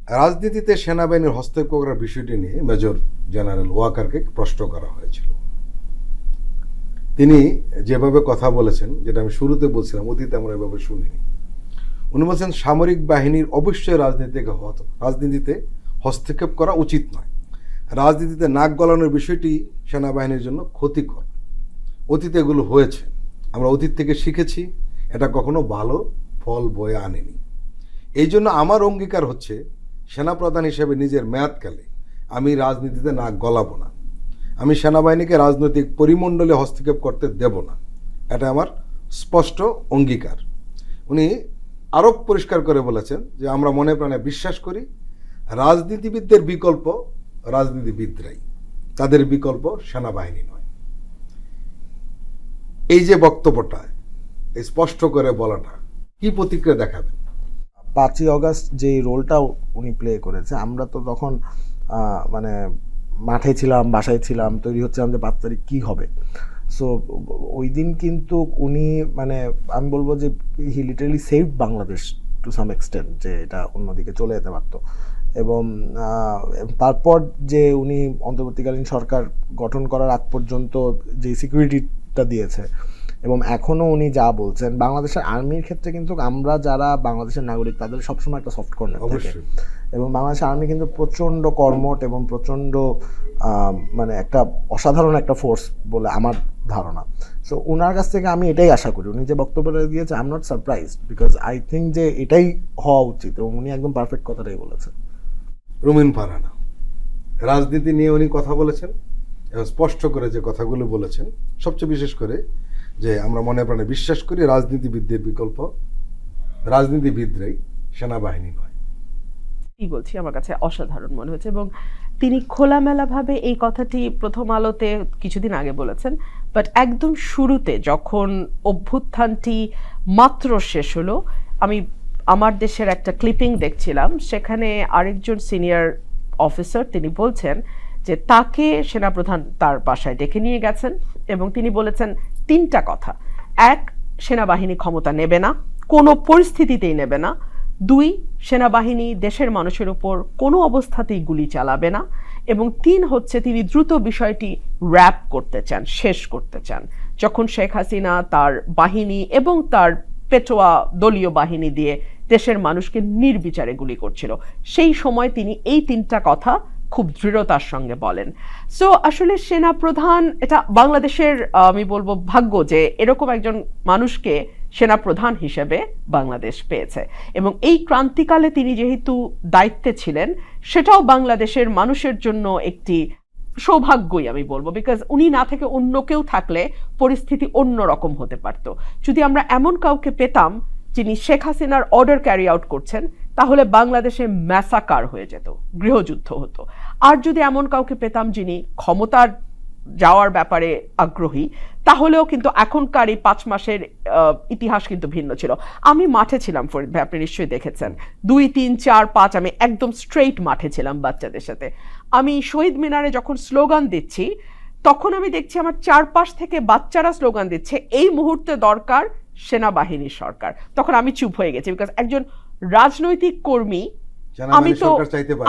রাজনীতিতে সেনাবাহিনীর হস্তক্ষেপ করার বিষয়টি নিয়ে মেজর জেনারেল ওয়াকারকে প্রশ্ন করা হয়েছিল। তিনি যেভাবে কথা বলেছেন, যেটা আমি শুরুতে বলছিলাম, অতীতে আমরা এভাবে শুনিনি। উনি বলছেন সামরিক বাহিনীর অবশ্যই রাজনীতিতে হস্তক্ষেপ করা উচিত নয়। রাজনীতিতে নাক গলানোর বিষয়টি সেনাবাহিনীর জন্য ক্ষতিকর। অতীতে এগুলো হয়েছে, আমরা অতীত থেকে শিখেছি, এটা কখনো ভালো ফল বয়ে আনেনি। এই জন্য আমার অঙ্গীকার হচ্ছে সেনাপ্রধান হিসেবে নিজের মেয়াদকালে আমি রাজনীতিতে নাক গলাবো না, আমি সেনাবাহিনীকে রাজনৈতিক পরিমণ্ডলে হস্তক্ষেপ করতে দেব না, এটা আমার স্পষ্ট অঙ্গীকার। উনি আরও পরিষ্কার করে বলেছেন যে আমরা মনে প্রাণে বিশ্বাস করি রাজনীতিবিদদের বিকল্প রাজনীতিবিদরাই, তাদের বিকল্প সেনাবাহিনী নয়। এই যে বক্তব্যটা, এই স্পষ্ট করে বলাটা, কি প্রতিক্রিয়া দেখাবেন? 5ই অগাস্ট যে রোলটা উনি প্লে করেছে, আমরা তো তখন মানে মাঠে ছিলাম, বাসায় ছিলাম, তৈরি হচ্ছিলাম যে 5 তারিখ কী হবে। সো ওই দিন কিন্তু উনি মানে আমি বলবো যে he literally saved Bangladesh to some extent, যে এটা অন্যদিকে চলে যেতে পারত। এবং তারপর যে উনি অন্তর্বর্তীকালীন সরকার গঠন করার আগ পর্যন্ত যে সিকিউরিটিটা দিয়েছে, এবং এখনও উনি যা বলছেন, বাংলাদেশের আর্মির ক্ষেত্রে কিন্তু আমরা যারা বাংলাদেশের নাগরিক তাদের সবসময় একটা সফট কর্নার থাকে, এবং বাংলাদেশের আর্মি কিন্তু প্রচণ্ড কর্মঠ এবং প্রচণ্ড মানে একটা অসাধারণ একটা ফোর্স বলে আমার ধারণা। সো ওনার কাছ থেকে আমি এটাই আশা করি, উনি যে বক্তব্যটা দিয়েছে I am not surprised, because I think যে এটাই হওয়া উচিত, এবং উনি একদম পারফেক্ট কথাটাই বলেছেন। রুমিন ফারহানা, রাজনীতি নিয়ে উনি কথা বলেছেন এবং স্পষ্ট করে যে কথাগুলো বলেছেন, সবচেয়ে বিশেষ করে যে আমরা মনে প্রাণে বিশ্বাস করি রাজনীতিবিদদের বিকল্প রাজনীতিবিদরাই, সেনাবাহিনী নয়। কি বলছি, আমার কাছে অসাধারণ মনে হচ্ছে। এবং তিনি খোলামেলাভাবে এই কথাটি প্রথম আলোতে কিছুদিন আগে বলেছেন, বাট একদম শুরুতে যখন অভ্যুত্থানটি মাত্র শেষ হলো, আমি আমার দেশের একটা ক্লিপিং দেখছিলাম, সেখানে আরেকজন সিনিয়র অফিসার তিনি বলছেন যে তাকে সেনাপ্রধান তার বাসায় ডেকে নিয়ে গেছেন এবং তিনি বলেছেন 3টা কথা। 1, সেনাবাহিনী ক্ষমতা নেবে না, কোনো পরিস্থিতিতেই নেবে না। 2, সেনাবাহিনী দেশের মানুষের উপর কোনো অবস্থাতেই গুলি চালাবে না। এবং 3 হচ্ছে তিনি দ্রুত বিষয়টি র্যাপ করতে চান, শেষ করতে চান। যখন শেখ হাসিনা তার বাহিনী এবং তার পেটোয়া দলীয় বাহিনী দিয়ে দেশের মানুষকে নির্বিচারে গুলি করছিল, সেই সময় তিনি এই 3টা কথা খুব দৃঢ়তার সঙ্গে বলেন। সো আসলে সেনাপ্রধান, এটা বাংলাদেশের আমি বলবো ভাগ্য যে এরকম একজন মানুষকে সেনাপ্রধান হিসেবে বাংলাদেশ পেয়েছে। এবং এই ক্রান্তিকালে তিনি যেহেতু দায়িত্বে ছিলেন, সেটাও বাংলাদেশের মানুষের জন্য একটি সৌভাগ্যই আমি বলবো, বিকজ উনি না থেকে অন্য কেউ থাকলে পরিস্থিতি অন্য রকম হতে পারত। যদি আমরা এমন কাউকে পেতাম যিনি শেখ হাসিনার অর্ডার ক্যারি আউট করছেন, তাহলে বাংলাদেশে ম্যাসাকার হয়ে যেত, গৃহযুদ্ধ হতো। আর যদি এমন কাউকে পেতাম যিনি ক্ষমতার যাওয়ার ব্যাপারে আগ্রহী, তাহলেও কিন্তু এখনকার এই 5 মাসের ইতিহাস কিন্তু ভিন্ন ছিল। আমি মাঠে ছিলাম ফরিদ ভাই, আপনি নিশ্চয়ই দেখেছেন, 2, 3, 4, 5 আমি একদম স্ট্রেইট মাঠে ছিলাম বাচ্চাদের সাথে। আমি শহীদ মিনারে যখন স্লোগান দিচ্ছি, তখন আমি দেখছি আমার চারপাশ থেকে বাচ্চারা স্লোগান দিচ্ছে এই মুহূর্তে দরকার সেনাবাহিনীর সরকার। তখন আমি চুপ হয়ে গেছি, বিকজ একজন রাজনৈতিক কর্মী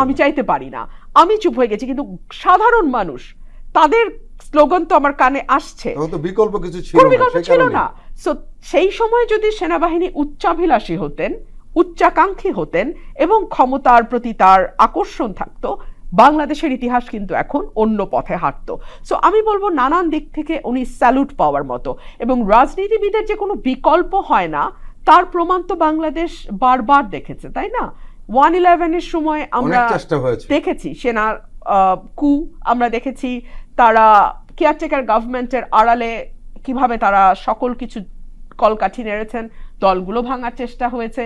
আমি চাইতে পারি না, আমি চুপ হয়ে গেছি। কিন্তু সাধারণ মানুষ, তাদের স্লোগান তো আমার কানে আসছে, বিকল্প কিছু ছিল না। সো সেই সময় যদি সেনাবাহিনী উচ্চাভিলাষী হতেন, উচ্চাকাঙ্ক্ষী হতেন এবং ক্ষমতার প্রতি তার আকর্ষণ থাকতো, বাংলাদেশের ইতিহাস কিন্তু এখন অন্য পথে হাঁটতো। সো আমি বলবো নানান দিক থেকে উনি স্যালুট পাওয়ার মতো। এবং রাজনীতিবিদের যে কোনো বিকল্প হয় না, তার প্রমাণ তো বাংলাদেশ বারবার দেখেছে, তাই না? 1/11-এর সময় আমরা দেখেছি সেনার কু, আমরা দেখেছি তারা কেয়ারটেকার গভর্নমেন্টের আড়ালে কিভাবে তারা সকল কিছু কলকাঠি নেড়েছেন, দলগুলো ভাঙার চেষ্টা হয়েছে,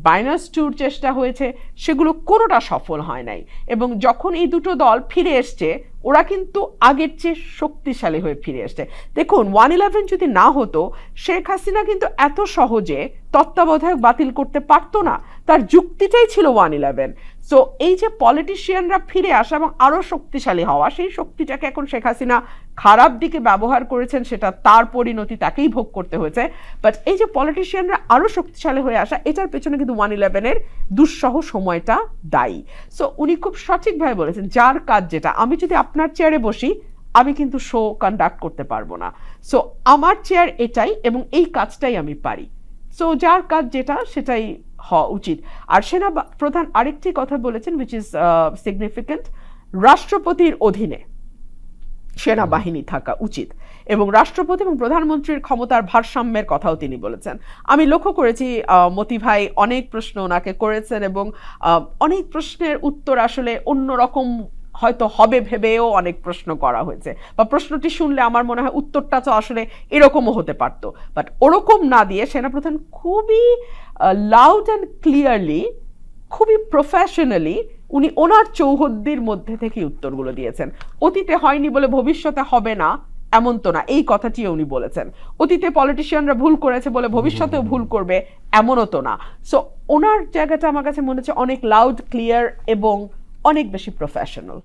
বাইনাস্টুর চেষ্টা হয়েছে, সেগুলো কোনোটা সফল হয় নাই। এবং যখন এই দুটো দল ফিরে এসছে, ওরা কিন্তু আগের চেয়ে শক্তিশালী হয়ে ফিরে এসছে। দেখুন, 1/11 যদি না হতো, শেখ হাসিনা কিন্তু এত সহজে তত্ত্বাবধায়ক বাতিল করতে পারতো না। তার যুক্তিটাই ছিল 1/11। সো এই যে পলিটিশিয়ানরা ফিরে আসা এবং আরো শক্তিশালী হওয়া, সেই শক্তিটাকে এখন শেখ হাসিনা খারাপ দিকে ব্যবহার করেছেন, সেটা তার পরিণতি তাকেই ভোগ করতে হয়েছে। বাট এই যে পলিটিশিয়ানরা আরো শক্তিশালী হয়ে আসা, এটার পেছনে কিন্তু 1/11-এর দুঃসহ সময়টা দায়ী। সো উনি খুব সঠিকভাবে বলেছেন, যার কাজ যেটা, আমি যদি আপনার চেয়ারে বসি আমি কিন্তু শো কন্ডাক্ট করতে পারবো না। সো আমার চেয়ার এটাই এবং এই কাজটাই আমি পারি। সো যার কাজ যেটা সেটাই হওয়া উচিত। আর সেনা প্রধান আরেকটি কথা বলেছেন উইচ ইজ সিগনিফিকেন্ট, রাষ্ট্রপতির অধীনে সেনাবাহিনী থাকা উচিত এবং রাষ্ট্রপতি এবং প্রধানমন্ত্রীর ক্ষমতার ভারসাম্যের কথাও তিনি বলেছেন। আমি লক্ষ্য করেছি মতি ভাই অনেক প্রশ্ন ওনাকে করেছেন এবং অনেক প্রশ্নের উত্তর আসলে অন্যরকম হয়তো হবে ভেবেও অনেক প্রশ্ন করা হয়েছে, বা প্রশ্নটি শুনলে আমার মনে হয় উত্তরটা তো আসলে এরকমও হতে পারতো, বাট ওরকম না দিয়ে সেনাপ্রধান খুবই লাউড অ্যান্ড ক্লিয়ারলি, খুবই প্রফেশনালি উনি ওনার চৌহদ্দির মধ্যে থেকে উত্তরগুলো দিয়েছেন। অতীতে হয়নি বলে ভবিষ্যতে হবে না এমন তো না, এই কথাটিও উনি বলেছেন। অতীতে পলিটিশিয়ানরা ভুল করেছে বলে ভবিষ্যতেও ভুল করবে এমনও তো না। সো ওনার জায়গাটা আমার কাছে মনে হচ্ছে অনেক লাউড, ক্লিয়ার এবং অনেক বেশি প্রফেশনাল।